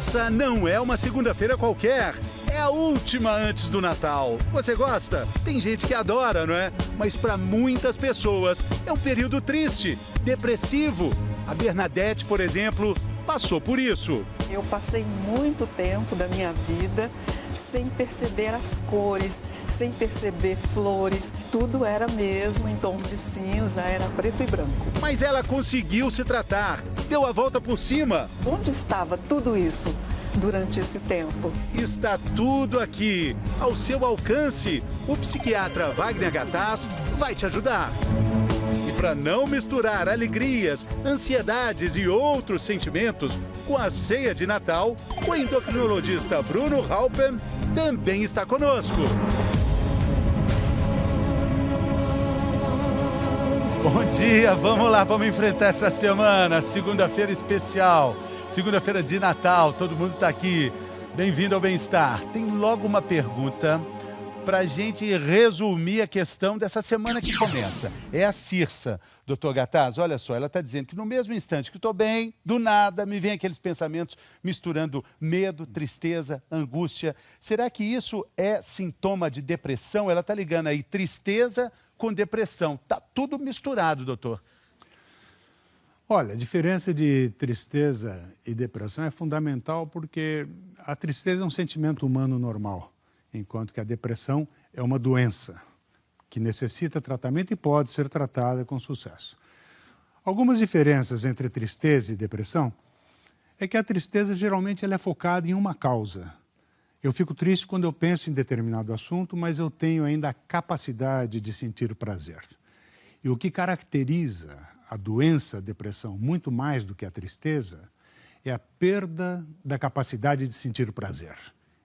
Essa não é uma segunda-feira qualquer. É a última antes do Natal. Você gosta? Tem gente que adora, não é? Mas para muitas pessoas é um período triste, depressivo. A Bernadette, por exemplo, passou por isso. Eu passei muito tempo da minha vida sem perceber as cores, sem perceber flores. Tudo era mesmo em tons de cinza, era preto e branco. Mas ela conseguiu se tratar, deu a volta por cima. Onde estava tudo isso durante esse tempo? Está tudo aqui, ao seu alcance. O psiquiatra Wagner Gataz vai te ajudar. E para não misturar alegrias, ansiedades e outros sentimentos com a ceia de Natal, o endocrinologista Bruno Halpern também está conosco. Bom dia, vamos lá, vamos enfrentar essa semana, segunda-feira especial, segunda-feira de Natal, todo mundo está aqui. Bem-vindo ao Bem-Estar. Tem logo uma pergunta para a gente resumir a questão dessa semana que começa. É a Cirsa. Doutor Gataz, olha só, ela está dizendo que no mesmo instante que estou bem, do nada, me vem aqueles pensamentos misturando medo, tristeza, angústia. Será que isso é sintoma de depressão? Ela está ligando aí tristeza com depressão. Está tudo misturado, doutor. Olha, a diferença de tristeza e depressão é fundamental porque a tristeza é um sentimento humano normal, enquanto que a depressão é uma doença que necessita tratamento e pode ser tratada com sucesso. Algumas diferenças entre tristeza e depressão é que a tristeza geralmente ela é focada em uma causa. Eu fico triste quando eu penso em determinado assunto, mas eu tenho ainda a capacidade de sentir prazer. E o que caracteriza a doença, a depressão, muito mais do que a tristeza, é a perda da capacidade de sentir prazer.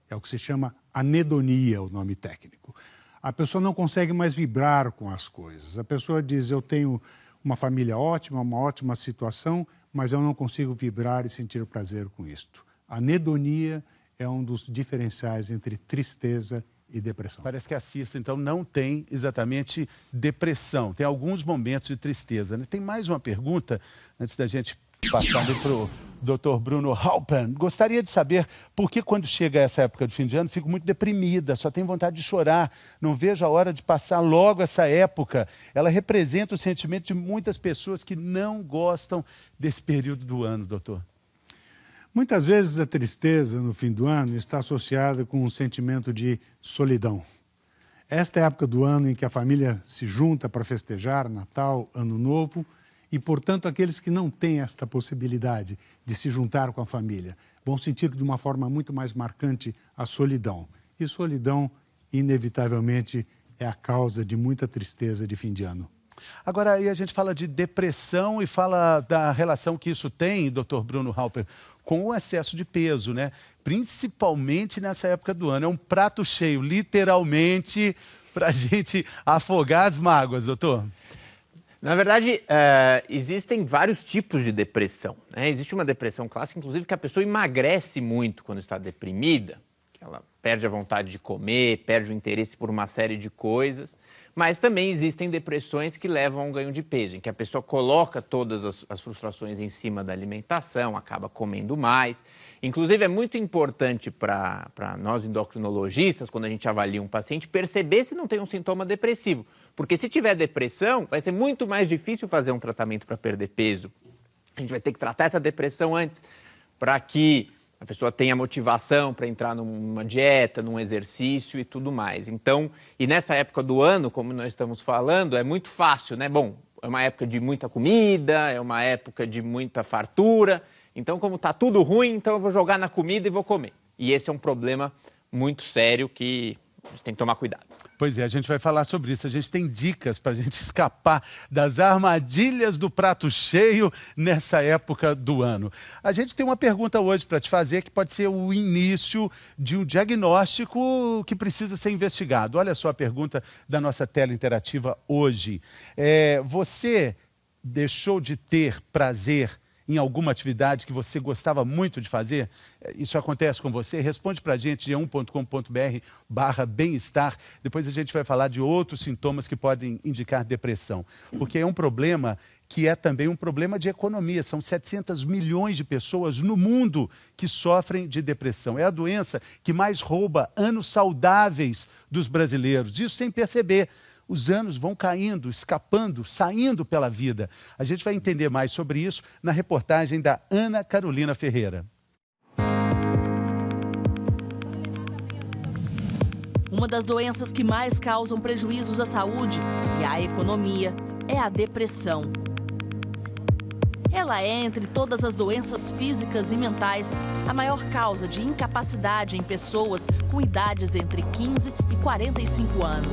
É o que se chama anedonia, o nome técnico. A pessoa não consegue mais vibrar com as coisas. A pessoa diz, eu tenho uma família ótima, uma ótima situação, mas eu não consigo vibrar e sentir prazer com isto. A anedonia é um dos diferenciais entre tristeza e depressão. Parece que a Cirsa, então, não tem exatamente depressão. Tem alguns momentos de tristeza, né? Tem mais uma pergunta, antes da gente passar para o Dr. Bruno Halpern. Gostaria de saber por que quando chega essa época de fim de ano fico muito deprimida, só tenho vontade de chorar, não vejo a hora de passar logo essa época. Ela representa o sentimento de muitas pessoas que não gostam desse período do ano, doutor. Muitas vezes a tristeza no fim do ano está associada com um sentimento de solidão. Esta é a época do ano em que a família se junta para festejar Natal, Ano Novo, e, portanto, aqueles que não têm esta possibilidade de se juntar com a família vão sentir de uma forma muito mais marcante a solidão. E solidão, inevitavelmente, é a causa de muita tristeza de fim de ano. Agora, aí a gente fala de depressão e fala da relação que isso tem, doutor Bruno Halpern, com o excesso de peso, né? Principalmente nessa época do ano. É um prato cheio, literalmente, para a gente afogar as mágoas, doutor. Na verdade, existem vários tipos de depressão, né? Existe uma depressão clássica, inclusive, que a pessoa emagrece muito quando está deprimida, que ela perde a vontade de comer, perde o interesse por uma série de coisas. Mas também existem depressões que levam a um ganho de peso, em que a pessoa coloca todas as frustrações em cima da alimentação, acaba comendo mais. Inclusive, é muito importante para nós endocrinologistas, quando a gente avalia um paciente, perceber se não tem um sintoma depressivo. Porque se tiver depressão, vai ser muito mais difícil fazer um tratamento para perder peso. A gente vai ter que tratar essa depressão antes, para que a pessoa tenha motivação para entrar numa dieta, num exercício e tudo mais. Então, e nessa época do ano, como nós estamos falando, é muito fácil, né? Bom, é uma época de muita comida, é uma época de muita fartura. Então, como está tudo ruim, então eu vou jogar na comida e vou comer. E esse é um problema muito sério que a gente tem que tomar cuidado. Pois é, a gente vai falar sobre isso. A gente tem dicas para a gente escapar das armadilhas do prato cheio nessa época do ano. A gente tem uma pergunta hoje para te fazer que pode ser o início de um diagnóstico que precisa ser investigado. Olha só a pergunta da nossa tela interativa hoje. Você deixou de ter prazer em alguma atividade que você gostava muito de fazer? Isso acontece com você? Responde para a gente, g1.com.br/bem-estar. Depois a gente vai falar de outros sintomas que podem indicar depressão. Porque é um problema que é também um problema de economia. São 700 milhões de pessoas no mundo que sofrem de depressão. É a doença que mais rouba anos saudáveis dos brasileiros. Isso sem perceber. Os anos vão caindo, escapando, saindo pela vida. A gente vai entender mais sobre isso na reportagem da Ana Carolina Ferreira. Uma das doenças que mais causam prejuízos à saúde e à economia é a depressão. Ela é, entre todas as doenças físicas e mentais, a maior causa de incapacidade em pessoas com idades entre 15 e 45 anos.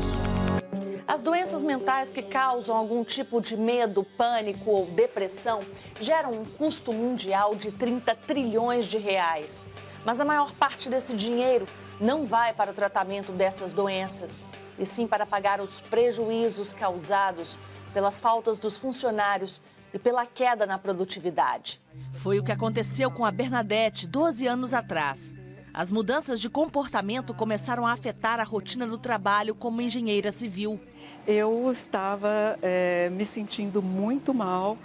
As doenças mentais que causam algum tipo de medo, pânico ou depressão geram um custo mundial de 30 trilhões de reais. Mas a maior parte desse dinheiro não vai para o tratamento dessas doenças, e sim para pagar os prejuízos causados pelas faltas dos funcionários e pela queda na produtividade. Foi o que aconteceu com a Bernadette 12 anos atrás. As mudanças de comportamento começaram a afetar a rotina do trabalho como engenheira civil. Eu estava me sentindo muito mal,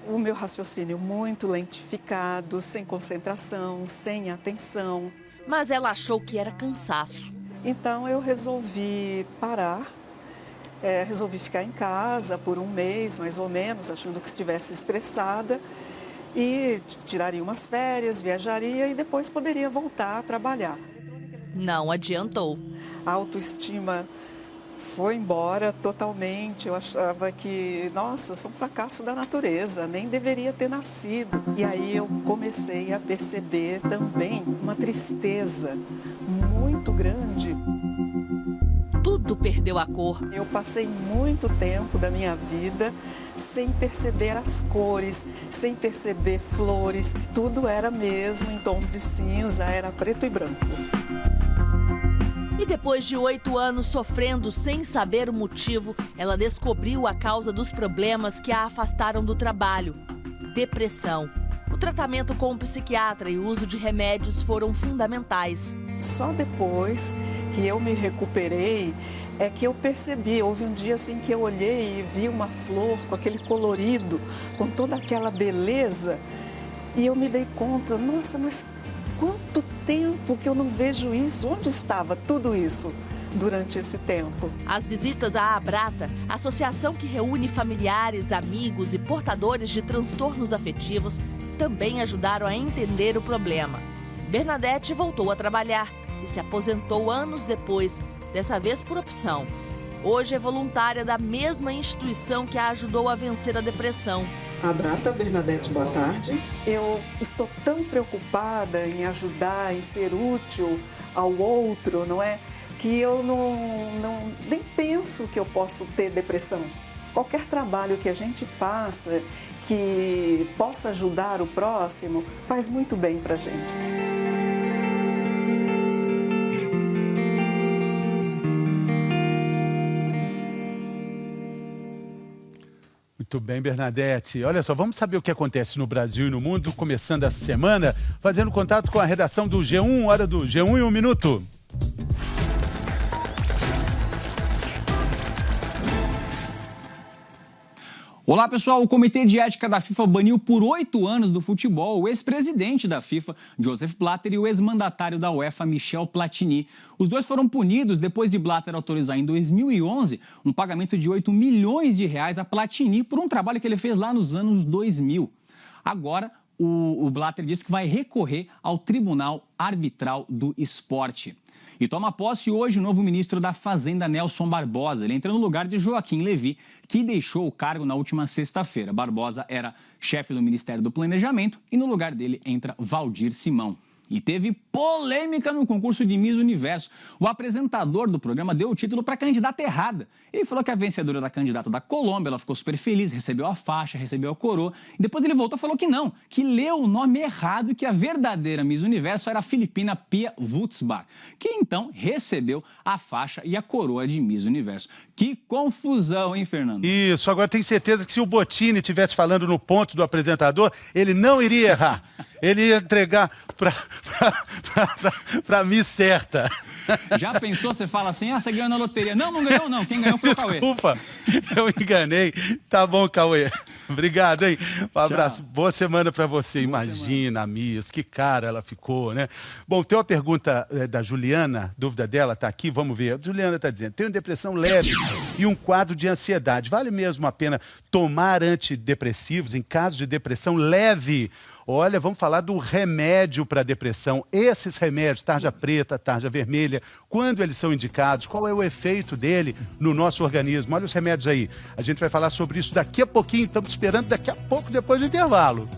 o meu raciocínio muito lentificado, sem concentração, sem atenção. Mas ela achou que era cansaço. Então eu resolvi parar, resolvi ficar em casa por um mês, mais ou menos, achando que estivesse estressada. E tiraria umas férias, viajaria e depois poderia voltar a trabalhar. Não adiantou. A autoestima foi embora totalmente. Eu achava que, nossa, sou um fracasso da natureza, nem deveria ter nascido. E aí eu comecei a perceber também uma tristeza muito grande. Tudo perdeu a cor. Eu passei muito tempo da minha vida sem perceber as cores, sem perceber flores. Tudo era mesmo em tons de cinza, era preto e branco. E depois de 8 anos sofrendo sem saber o motivo, ela descobriu a causa dos problemas que a afastaram do trabalho: depressão. O tratamento com um psiquiatra e o uso de remédios foram fundamentais. Só depois que eu me recuperei é que eu percebi. Houve um dia assim que eu olhei e vi uma flor com aquele colorido, com toda aquela beleza, e eu me dei conta, nossa, mas quanto tempo que eu não vejo isso? Onde estava tudo isso durante esse tempo? As visitas à Abrata, associação que reúne familiares, amigos e portadores de transtornos afetivos, também ajudaram a entender o problema. Bernadette voltou a trabalhar e se aposentou anos depois, dessa vez por opção. Hoje é voluntária da mesma instituição que a ajudou a vencer a depressão. Abrata, Bernadette, boa tarde. Eu estou tão preocupada em ajudar, em ser útil ao outro, não é? Que eu nem penso que eu posso ter depressão. Qualquer trabalho que a gente faça, que possa ajudar o próximo, faz muito bem para a gente. Muito bem, Bernadette. Olha só, vamos saber o que acontece no Brasil e no mundo, começando essa semana, fazendo contato com a redação do G1, hora do G1 em 1 minuto. Olá, pessoal. O Comitê de Ética da FIFA baniu por 8 anos do futebol o ex-presidente da FIFA, Joseph Blatter, e o ex-mandatário da UEFA, Michel Platini. Os dois foram punidos depois de Blatter autorizar em 2011 um pagamento de 8 milhões de reais a Platini por um trabalho que ele fez lá nos anos 2000. Agora, o Blatter disse que vai recorrer ao Tribunal Arbitral do Esporte. E toma posse hoje o novo ministro da Fazenda, Nelson Barbosa. Ele entra no lugar de Joaquim Levy, que deixou o cargo na última sexta-feira. Barbosa era chefe do Ministério do Planejamento e no lugar dele entra Valdir Simão. E teve polêmica no concurso de Miss Universo. O apresentador do programa deu o título para a candidata errada. Ele falou que a vencedora da candidata da Colômbia, ela ficou super feliz, recebeu a faixa, recebeu a coroa. E depois ele voltou e falou que não, que leu o nome errado e que a verdadeira Miss Universo era a filipina Pia Wurtzbach, que então recebeu a faixa e a coroa de Miss Universo. Que confusão, hein, Fernando? Isso, agora tenho certeza que se o Bottini estivesse falando no ponto do apresentador, ele não iria errar. Ele ia entregar para mim certa. Já pensou, você fala assim, você ganhou na loteria. Não, não ganhou não, quem ganhou foi o Cauê. Desculpa, eu enganei. Tá bom, Cauê. Obrigado, hein? Um abraço. Tchau. Boa semana para você. Boa Imagina, a Miss, que cara ela ficou, né? Bom, tem uma pergunta da Juliana, dúvida dela, tá aqui, vamos ver. A Juliana está dizendo, tenho depressão leve e um quadro de ansiedade. Vale mesmo a pena tomar antidepressivos em caso de depressão leve? Olha, vamos falar do remédio para depressão. Esses remédios, tarja preta, tarja vermelha, quando eles são indicados, qual é o efeito dele no nosso organismo? Olha os remédios aí. A gente vai falar sobre isso daqui a pouquinho. Estamos esperando daqui a pouco, depois do intervalo.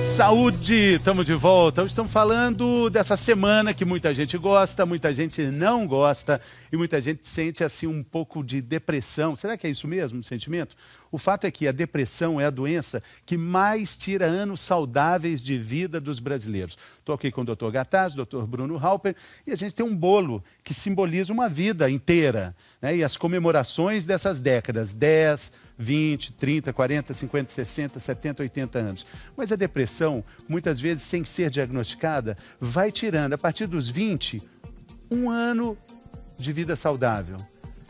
Saúde! Estamos de volta. Hoje estamos falando dessa semana que muita gente gosta, muita gente não gosta e muita gente sente assim um pouco de depressão. Será que é isso mesmo, o sentimento? O fato é que a depressão é a doença que mais tira anos saudáveis de vida dos brasileiros. Estou aqui com o Dr. Gataz, Dr. Bruno Halper, e a gente tem um bolo que simboliza uma vida inteira, né? E as comemorações dessas décadas, 10, 20, 30, 40, 50, 60, 70, 80 anos. Mas a depressão, muitas vezes sem ser diagnosticada, vai tirando, a partir dos 20, um ano de vida saudável.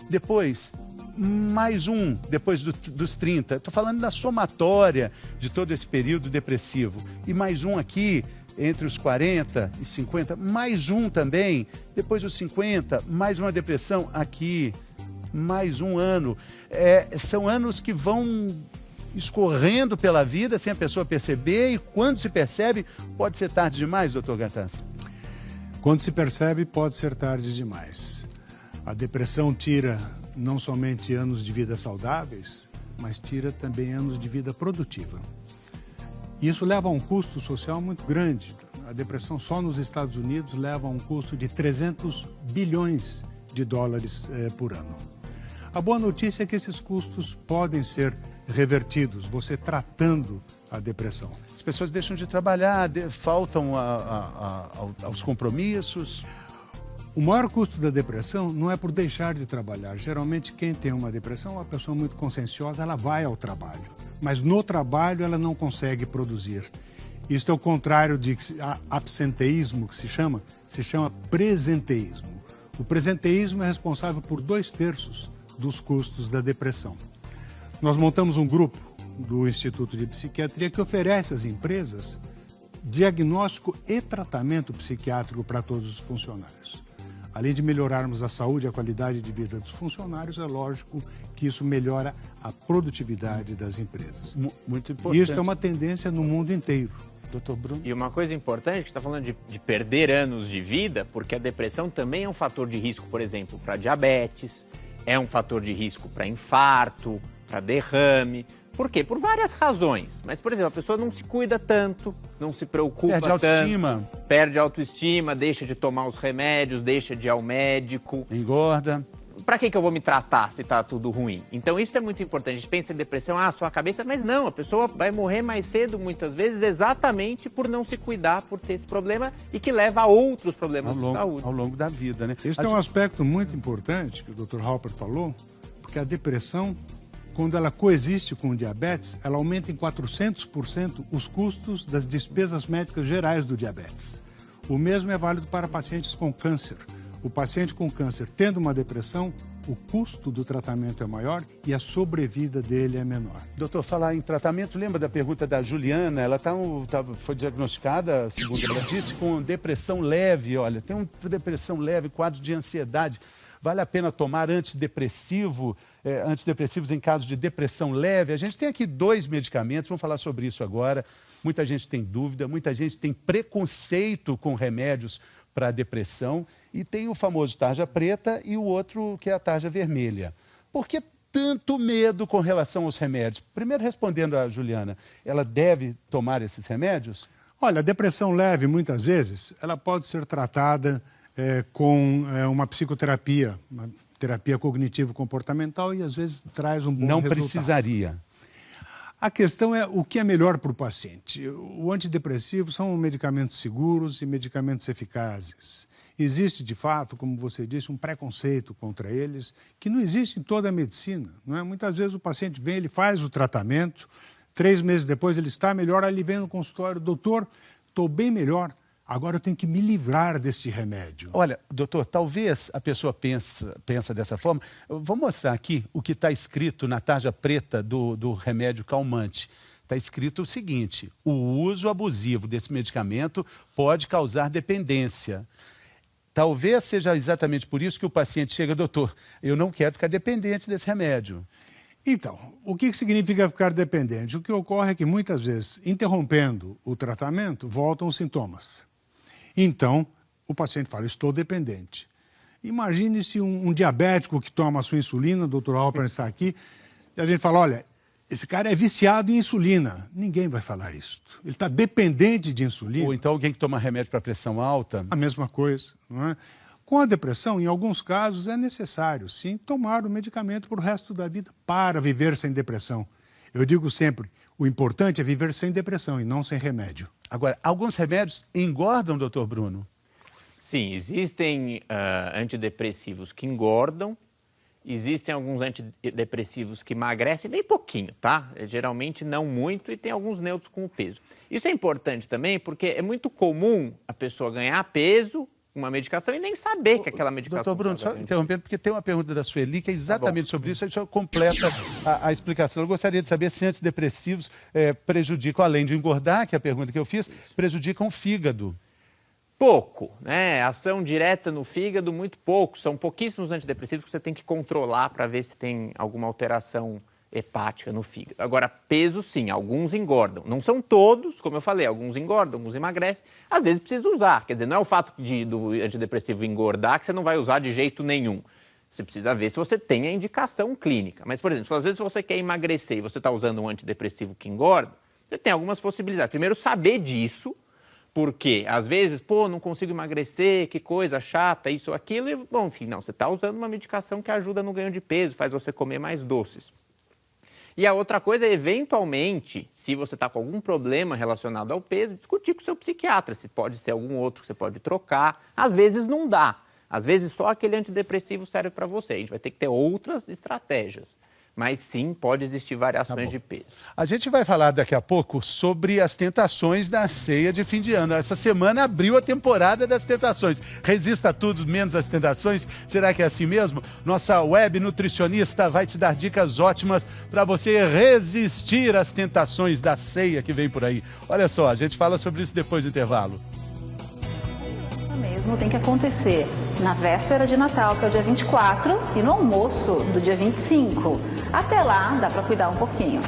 Depois, mais um, depois dos 30. Estou falando da somatória de todo esse período depressivo. E mais um aqui, entre os 40 e 50, mais um também, depois dos 50, mais uma depressão aqui, mais um ano. São anos que vão escorrendo pela vida sem a pessoa perceber, e quando se percebe, pode ser tarde demais, doutor Gataz? Quando se percebe, pode ser tarde demais. A depressão tira não somente anos de vida saudáveis, mas tira também anos de vida produtiva. Isso leva a um custo social muito grande. A depressão só nos Estados Unidos leva a um custo de 300 bilhões de dólares por ano. A boa notícia é que esses custos podem ser revertidos, você tratando a depressão. As pessoas deixam de trabalhar, faltam aos compromissos. O maior custo da depressão não é por deixar de trabalhar. Geralmente, quem tem uma depressão é uma pessoa muito conscienciosa, ela vai ao trabalho. Mas no trabalho ela não consegue produzir. Isso é o contrário de absenteísmo, que se chama presenteísmo. O presenteísmo é responsável por 2/3 dos custos da depressão. Nós montamos um grupo do Instituto de Psiquiatria que oferece às empresas diagnóstico e tratamento psiquiátrico para todos os funcionários. Além de melhorarmos a saúde e a qualidade de vida dos funcionários, é lógico que isso melhora a produtividade das empresas. Muito importante. E isso é uma tendência no mundo inteiro. Doutor Bruno? E uma coisa importante, que está falando de perder anos de vida, porque a depressão também é um fator de risco, por exemplo, para diabetes, é um fator de risco para infarto, para derrame. Por quê? Por várias razões. Mas, por exemplo, a pessoa não se cuida tanto, não se preocupa tanto. Perde a autoestima, deixa de tomar os remédios, deixa de ir ao médico. Engorda. Para que eu vou me tratar se tá tudo ruim? Então isso é muito importante. A gente pensa em depressão, só a cabeça, mas não, a pessoa vai morrer mais cedo muitas vezes exatamente por não se cuidar, por ter esse problema e que leva a outros problemas de saúde. Ao longo da vida, né? Esse é um aspecto muito importante que o Dr. Halper falou, porque a depressão, quando ela coexiste com o diabetes, ela aumenta em 400% os custos das despesas médicas gerais do diabetes. O mesmo é válido para pacientes com câncer. O paciente com câncer tendo uma depressão, o custo do tratamento é maior e a sobrevida dele é menor. Doutor, falar em tratamento, lembra da pergunta da Juliana? Ela foi diagnosticada, segundo ela disse, com depressão leve. Olha, tem uma depressão leve, quadro de ansiedade. Vale a pena tomar antidepressivos em caso de depressão leve? A gente tem aqui 2 medicamentos, vamos falar sobre isso agora. Muita gente tem dúvida, muita gente tem preconceito com remédios para depressão. E tem o famoso tarja preta e o outro que é a tarja vermelha. Por que tanto medo com relação aos remédios? Primeiro, respondendo a Juliana, ela deve tomar esses remédios? Olha, a depressão leve, muitas vezes, ela pode ser tratada com uma psicoterapia, uma terapia cognitivo-comportamental e, às vezes, traz um bom resultado. Não precisaria. A questão é o que é melhor para o paciente. O antidepressivo são medicamentos seguros e medicamentos eficazes. Existe, de fato, como você disse, um preconceito contra eles que não existe em toda a medicina. Não é? Muitas vezes o paciente vem, ele faz o tratamento, 3 meses depois ele está melhor, aí ele vem no consultório, doutor, estou bem melhor, agora eu tenho que me livrar desse remédio. Olha, doutor, talvez a pessoa pensa dessa forma. Eu vou mostrar aqui o que está escrito na tarja preta do remédio calmante. Está escrito o seguinte: o uso abusivo desse medicamento pode causar dependência. Talvez seja exatamente por isso que o paciente chega, doutor, eu não quero ficar dependente desse remédio. Então, o que significa ficar dependente? O que ocorre é que, muitas vezes, interrompendo o tratamento, voltam os sintomas. Então, o paciente fala, estou dependente. Imagine-se um diabético que toma a sua insulina, o doutor Alper está aqui, e a gente fala, olha, esse cara é viciado em insulina. Ninguém vai falar isso. Ele está dependente de insulina. Ou então alguém que toma remédio para pressão alta. A mesma coisa, não é? Com a depressão, em alguns casos, é necessário, sim, tomar o medicamento para o resto da vida para viver sem depressão. Eu digo sempre, o importante é viver sem depressão e não sem remédio. Agora, alguns remédios engordam, doutor Bruno? Sim, existem antidepressivos que engordam, existem alguns antidepressivos que emagrecem bem pouquinho, tá? Geralmente não muito e tem alguns neutros com o peso. Isso é importante também porque é muito comum a pessoa ganhar peso, uma medicação e nem saber que aquela medicação... Doutor Bruno, só interrompendo, porque tem uma pergunta da Sueli que é exatamente sobre isso, aí só completa a explicação. Eu gostaria de saber se antidepressivos prejudicam, além de engordar, que é a pergunta que eu fiz, prejudicam o fígado. Pouco, né? Ação direta no fígado, muito pouco. São pouquíssimos antidepressivos que você tem que controlar para ver se tem alguma alteração hepática no fígado. Agora, peso, sim, alguns engordam. Não são todos, como eu falei, alguns engordam, alguns emagrecem. Às vezes precisa usar, quer dizer, não é o fato do antidepressivo engordar que você não vai usar de jeito nenhum. Você precisa ver se você tem a indicação clínica. Mas, por exemplo, às vezes você quer emagrecer e você está usando um antidepressivo que engorda, você tem algumas possibilidades. Primeiro, saber disso, porque às vezes, não consigo emagrecer, que coisa chata, isso ou aquilo. E, bom, enfim, não, você está usando uma medicação que ajuda no ganho de peso, faz você comer mais doces. E a outra coisa é, eventualmente, se você está com algum problema relacionado ao peso, discutir com o seu psiquiatra, se pode ser algum outro que você pode trocar. Às vezes não dá. Às vezes só aquele antidepressivo serve para você. A gente vai ter que ter outras estratégias. Mas sim, pode existir variações de peso. A gente vai falar daqui a pouco sobre as tentações da ceia de fim de ano. Essa semana abriu a temporada das tentações. Resista a tudo, menos as tentações. Será que é assim mesmo? Nossa web nutricionista vai te dar dicas ótimas para você resistir às tentações da ceia que vem por aí. Olha só, a gente fala sobre isso depois do intervalo. Mesmo tem que acontecer na véspera de Natal, que é o dia 24, e no almoço do dia 25. Até lá, dá para cuidar um pouquinho.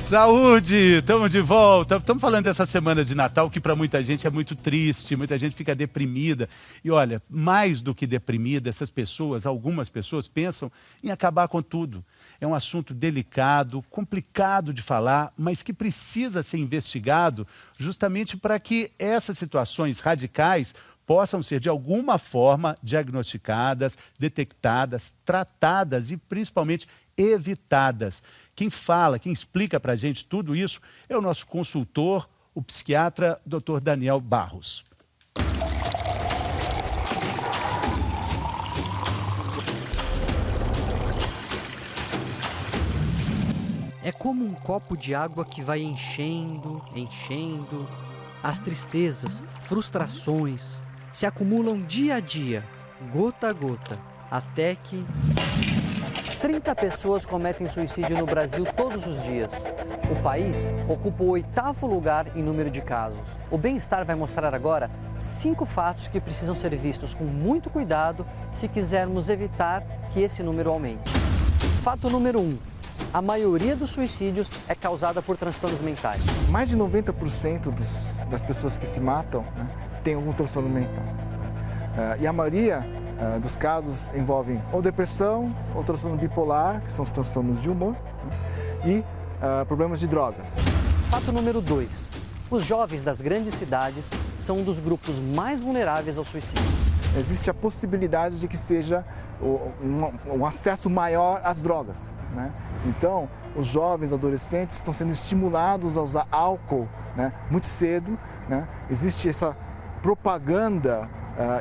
Saúde! Estamos de volta. Estamos falando dessa semana de Natal que para muita gente é muito triste, muita gente fica deprimida. E olha, mais do que deprimida, essas pessoas, algumas pessoas pensam em acabar com tudo. É um assunto delicado, complicado de falar, mas que precisa ser investigado justamente para que essas situações radicais possam ser de alguma forma diagnosticadas, detectadas, tratadas e principalmente evitadas. Quem fala, quem explica para a gente tudo isso é o nosso consultor, o psiquiatra Dr. Daniel Barros. É como um copo de água que vai enchendo, enchendo. As tristezas, frustrações se acumulam dia a dia, gota a gota, até que... 30 pessoas cometem suicídio no Brasil todos os dias. O país ocupa o 8º lugar em número de casos. O Bem-Estar vai mostrar agora 5 fatos que precisam ser vistos com muito cuidado se quisermos evitar que esse número aumente. Fato número 1. A maioria dos suicídios é causada por transtornos mentais. Mais de 90% dos das pessoas que se matam, né, tem algum transtorno mental. E a maioria dos casos envolvem ou depressão, ou transtorno bipolar, que são os transtornos de humor, né, e problemas de drogas. Fato número 2. Os jovens das grandes cidades são um dos grupos mais vulneráveis ao suicídio. Existe a possibilidade de que seja um acesso maior às drogas, né? Então, os jovens adolescentes estão sendo estimulados a usar álcool, né, muito cedo, né? Existe essa propaganda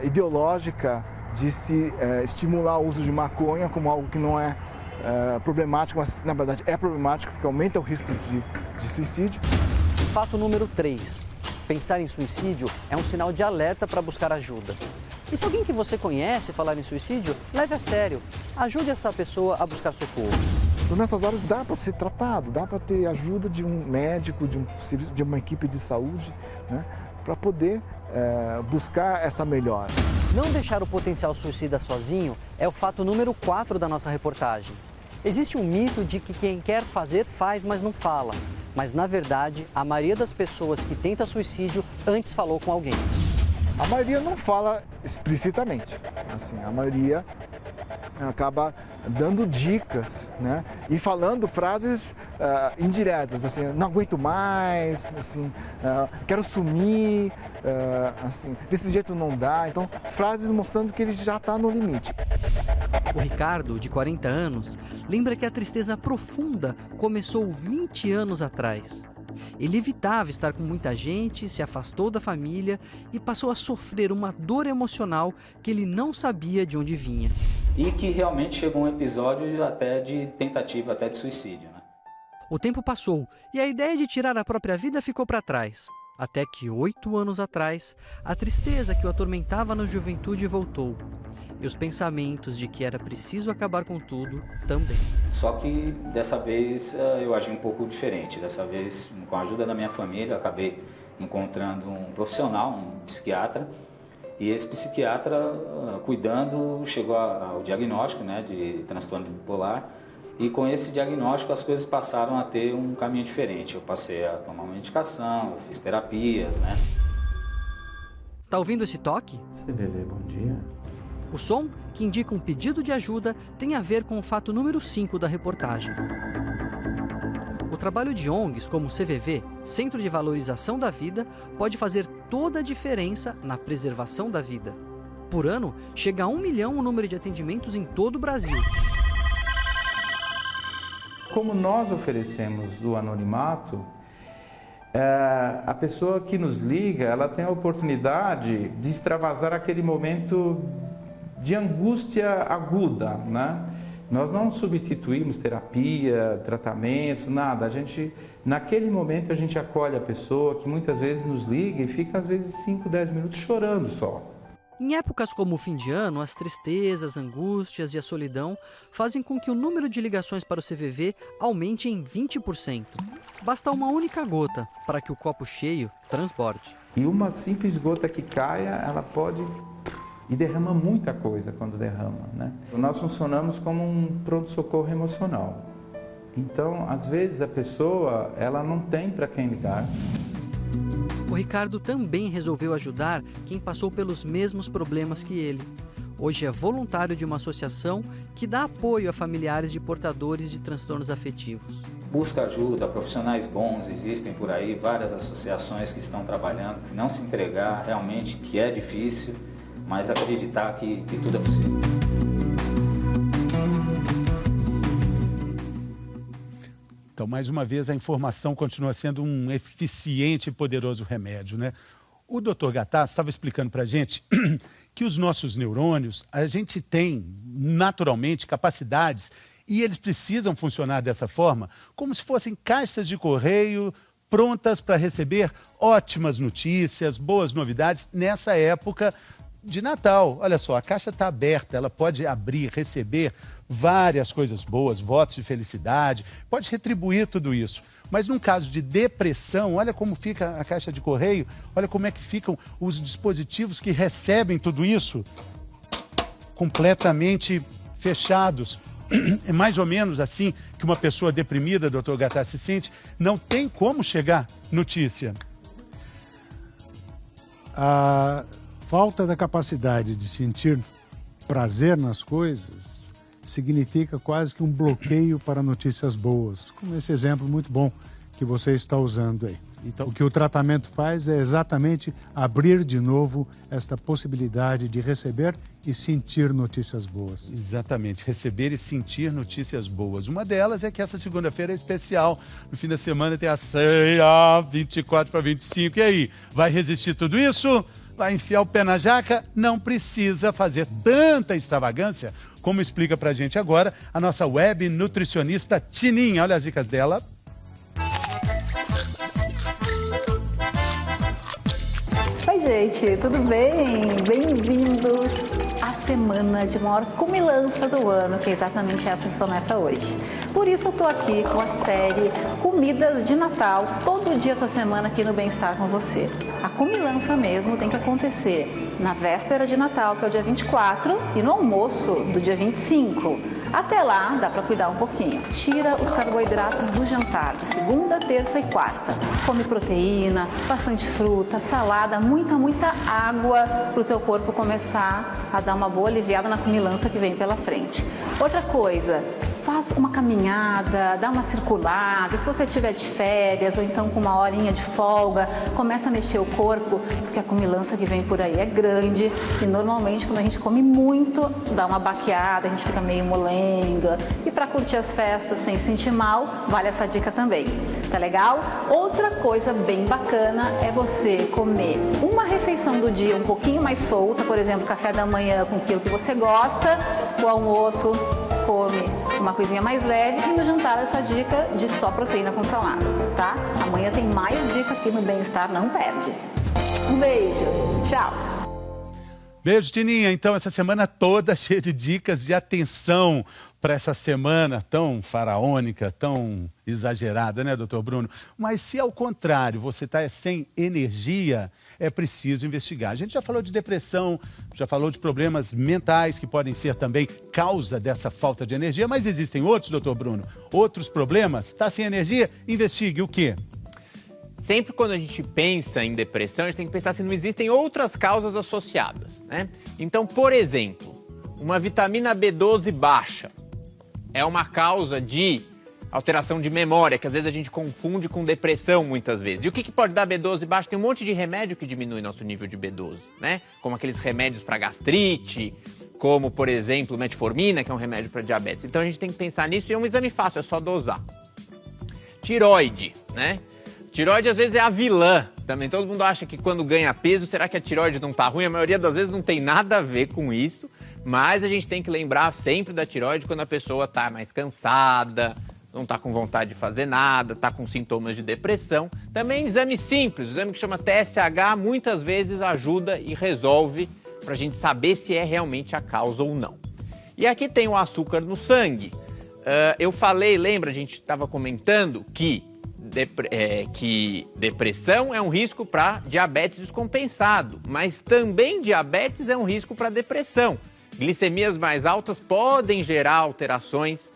ideológica de se estimular o uso de maconha como algo que não é problemático, mas na verdade é problemático porque aumenta o risco de suicídio. Fato número 3. Pensar em suicídio é um sinal de alerta para buscar ajuda. E se alguém que você conhece falar em suicídio, leve a sério. Ajude essa pessoa a buscar socorro. Então, nessas horas dá para ser tratado, dá para ter ajuda de um médico, de uma equipe de saúde, né, para poder buscar essa melhora. Não deixar o potencial suicida sozinho é o fato número 4 da nossa reportagem. Existe um mito de que quem quer fazer, faz, mas não fala. Mas, na verdade, a maioria das pessoas que tenta suicídio antes falou com alguém. A maioria não fala explicitamente. Assim, a maioria acaba dando dicas, né? E falando frases indiretas, assim, não aguento mais, assim, quero sumir, assim, desse jeito não dá. Então, frases mostrando que ele já está no limite. O Ricardo, de 40 anos, lembra que a tristeza profunda começou 20 anos atrás. Ele evitava estar com muita gente, se afastou da família e passou a sofrer uma dor emocional que ele não sabia de onde vinha. E que realmente chegou um episódio até de tentativa, até de suicídio, né? O tempo passou e a ideia de tirar a própria vida ficou para trás. Até que 8 anos atrás, a tristeza que o atormentava na juventude voltou. E os pensamentos de que era preciso acabar com tudo também. Só que dessa vez eu agi um pouco diferente. Dessa vez, com a ajuda da minha família, eu acabei encontrando um profissional, um psiquiatra. E esse psiquiatra, cuidando, chegou ao diagnóstico, né, de transtorno bipolar. E com esse diagnóstico as coisas passaram a ter um caminho diferente. Eu passei a tomar uma medicação, fiz terapias, né? Está ouvindo esse toque? CVV, bom dia. O som, que indica um pedido de ajuda, tem a ver com o fato número 5 da reportagem. O trabalho de ONGs como o CVV, Centro de Valorização da Vida, pode fazer toda a diferença na preservação da vida. Por ano, chega a 1 milhão o número de atendimentos em todo o Brasil. Como nós oferecemos o anonimato, a pessoa que nos liga, ela tem a oportunidade de extravasar aquele momento de angústia aguda, né? Nós não substituímos terapia, tratamentos, nada. Naquele momento a gente acolhe a pessoa que muitas vezes nos liga e fica às vezes 5, 10 minutos chorando só. Em épocas como o fim de ano, as tristezas, angústias e a solidão fazem com que o número de ligações para o CVV aumente em 20%. Basta uma única gota para que o copo cheio transborde. E uma simples gota que caia, ela pode... E derrama muita coisa quando derrama, né? Nós funcionamos como um pronto-socorro emocional. Então, às vezes, a pessoa, ela não tem para quem ligar. O Ricardo também resolveu ajudar quem passou pelos mesmos problemas que ele. Hoje é voluntário de uma associação que dá apoio a familiares de portadores de transtornos afetivos. Busca ajuda, profissionais bons existem por aí, várias associações que estão trabalhando. Não se entregar, realmente, que é difícil, mas acreditar que tudo é possível. Então, mais uma vez, a informação continua sendo um eficiente e poderoso remédio, né? O Dr. Gattas estava explicando para a gente que os nossos neurônios, a gente tem naturalmente capacidades e eles precisam funcionar dessa forma, como se fossem caixas de correio prontas para receber ótimas notícias, boas novidades nessa época de Natal. Olha só, a caixa está aberta, ela pode abrir, receber várias coisas boas, votos de felicidade, pode retribuir tudo isso. Mas num caso de depressão, olha como fica a caixa de correio, olha como é que ficam os dispositivos que recebem tudo isso, completamente fechados. É mais ou menos assim que uma pessoa deprimida, Dr. Gattas, se sente, não tem como chegar notícia. A falta da capacidade de sentir prazer nas coisas significa quase que um bloqueio para notícias boas, como esse exemplo muito bom que você está usando aí. Então, o que o tratamento faz é exatamente abrir de novo esta possibilidade de receber e sentir notícias boas. Exatamente, receber e sentir notícias boas. Uma delas é que essa segunda-feira é especial. No fim da semana tem a ceia, 24 para 25. E aí, vai resistir tudo isso? Vai enfiar o pé na jaca? Não precisa fazer tanta extravagância, como explica pra gente agora a nossa web nutricionista Tininha. Olha as dicas dela. Oi, gente, tudo bem? Bem-vindos à semana de maior comilança do ano, que é exatamente essa que começa hoje. Por isso eu tô aqui com a série Comidas de Natal, todo dia essa semana aqui no Bem-Estar com você. A comilança mesmo tem que acontecer na véspera de Natal, que é o dia 24, e no almoço do dia 25. Até lá, dá para cuidar um pouquinho. Tira os carboidratos do jantar, de segunda, terça e quarta. Come proteína, bastante fruta, salada, muita água para o teu corpo começar a dar uma boa aliviada na comilança que vem pela frente. Outra coisa, faz uma caminhada, dá uma circulada. Se você estiver de férias ou então com uma horinha de folga, começa a mexer o corpo, porque a comilança que vem por aí é grande e normalmente quando a gente come muito, dá uma baqueada, a gente fica meio molenga. E para curtir as festas sem sentir mal, vale essa dica também. Tá legal? Outra coisa bem bacana é você comer uma refeição do dia um pouquinho mais solta, por exemplo, café da manhã com aquilo que você gosta, o almoço come uma coisinha mais leve e no jantar essa dica de só proteína com salada, tá? Amanhã tem mais dica aqui no Bem-Estar, não perde. Um beijo, tchau! Beijo, Tininha. Então, essa semana toda cheia de dicas de atenção para essa semana tão faraônica, tão exagerada, né, doutor Bruno? Mas se ao contrário você está sem energia, é preciso investigar. A gente já falou de depressão, já falou de problemas mentais que podem ser também causa dessa falta de energia, mas existem outros, doutor Bruno? Outros problemas? Está sem energia? Investigue o quê? Sempre quando a gente pensa em depressão, a gente tem que pensar se não existem outras causas associadas, né? Então, por exemplo, uma vitamina B12 baixa é uma causa de alteração de memória, que às vezes a gente confunde com depressão muitas vezes. E o que pode dar B12 baixa? Tem um monte de remédio que diminui nosso nível de B12, né? Como aqueles remédios para gastrite, como, por exemplo, metformina, que é um remédio para diabetes. Então a gente tem que pensar nisso e é um exame fácil, é só dosar. Tireoide, né? Tireoide às vezes é a vilã também. Todo mundo acha que quando ganha peso, será que a tireoide não tá ruim? A maioria das vezes não tem nada a ver com isso, mas a gente tem que lembrar sempre da tireoide quando a pessoa tá mais cansada, não tá com vontade de fazer nada, tá com sintomas de depressão. Também exame simples, o exame que chama TSH, muitas vezes ajuda e resolve pra gente saber se é realmente a causa ou não. E aqui tem o açúcar no sangue. Eu falei, lembra, a gente estava comentando que depressão é um risco para diabetes descompensado, mas também diabetes é um risco para depressão. Glicemias mais altas podem gerar alterações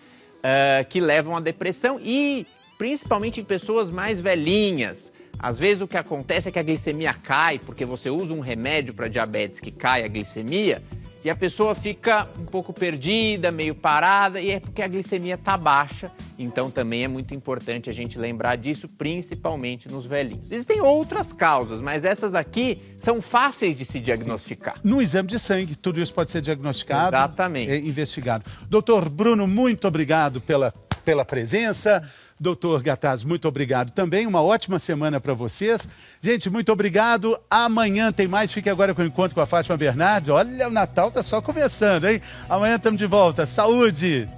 que levam à depressão e principalmente em pessoas mais velhinhas. Às vezes o que acontece é que a glicemia cai porque você usa um remédio para diabetes que cai a glicemia e a pessoa fica um pouco perdida, meio parada, e é porque a glicemia está baixa. Então também é muito importante a gente lembrar disso, principalmente nos velhinhos. Existem outras causas, mas essas aqui são fáceis de se diagnosticar. Sim. No exame de sangue, tudo isso pode ser diagnosticado. Exatamente. E investigado. Doutor Bruno, muito obrigado pela presença. Doutor Gattaz, muito obrigado também. Uma ótima semana para vocês. Gente, muito obrigado. Amanhã tem mais. Fique agora com o encontro com a Fátima Bernardes. Olha, o Natal tá só começando, hein? Amanhã estamos de volta. Saúde!